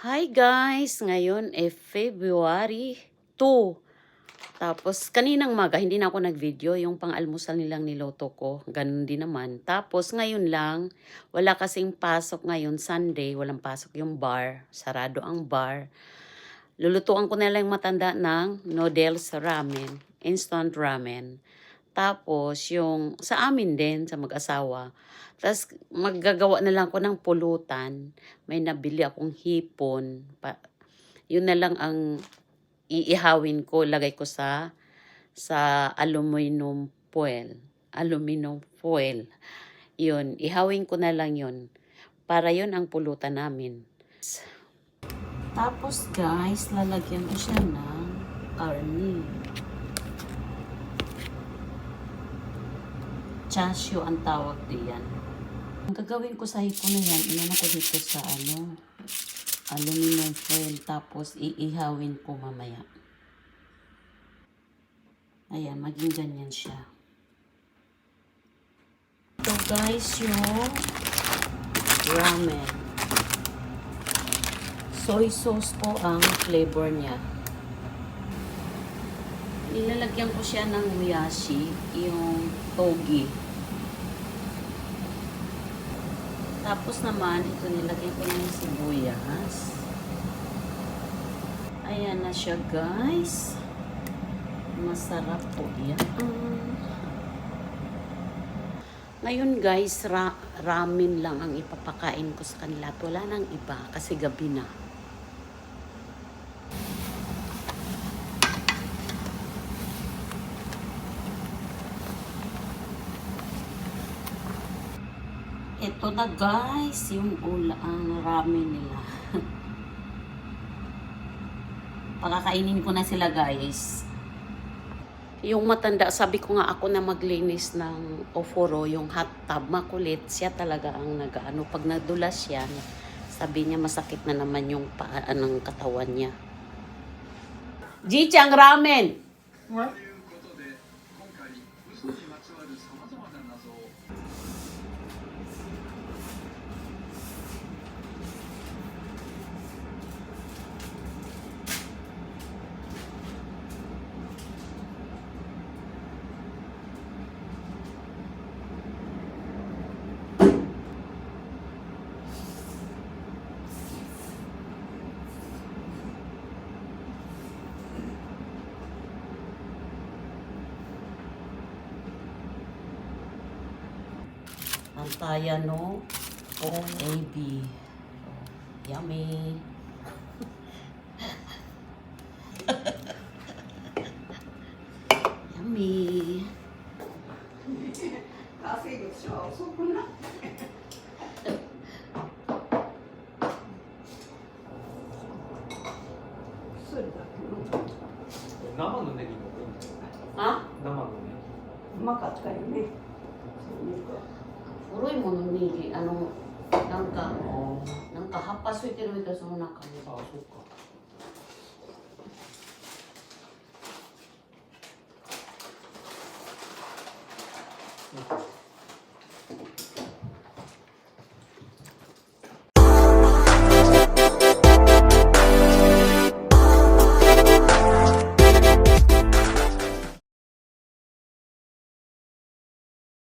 Hi guys! Ngayon February 2. Tapos kaninang maga hindi na ako nag-video yung pang-almusal nilang niloto ko. Ganun din naman. Tapos ngayon lang, wala kasing pasok ngayon Sunday, walang pasok yung bar, sarado ang bar. Lulutuan ko na lang yung matanda ng noodles ramen, instant ramen. Tapos yung sa amin din sa mag-asawa. Tapos maggagawa na lang ko ng pulutan. May nabili akong hipon. Yun na lang ang iihawin ko, lagay ko sa aluminum foil. Aluminum foil. Yun, ihawin ko na lang yun. Para yun ang pulutan namin. Tapos guys, lalagyan ko siya ng karne. Chasyo ang tawag diyan. Ang gagawin ko sa hipon na yan, inano ko dito sa aluminum foil, tapos iihawin ko mamaya. Ayan, maging ganyan siya. Ito guys, yung ramen. Soy sauce po ang flavor niya. Nilalagyan ko siya ng moyashi, yung togi. Tapos naman, ito nilagyan ko ng sibuyas. Ayan na siya guys. Masarap po yan. Ngayon guys, ramen lang ang ipapakain ko sa kanila. At wala nang iba kasi gabi na. Ito na guys, yung ang ramen nila. Pakakainin ko na sila guys. Yung matanda, sabi ko nga ako na maglinis ng oforo, yung hot tub, makulit. Siya talaga ang nag-ano. Pag nadulas siya, sabi niya masakit na naman yung paan ng katawan niya. Jichang ramen! What? Antaya no OAB. Yummy. Yummy. Ha? Uroy mo nung nili, nang kahapas ito ito sa muna ka.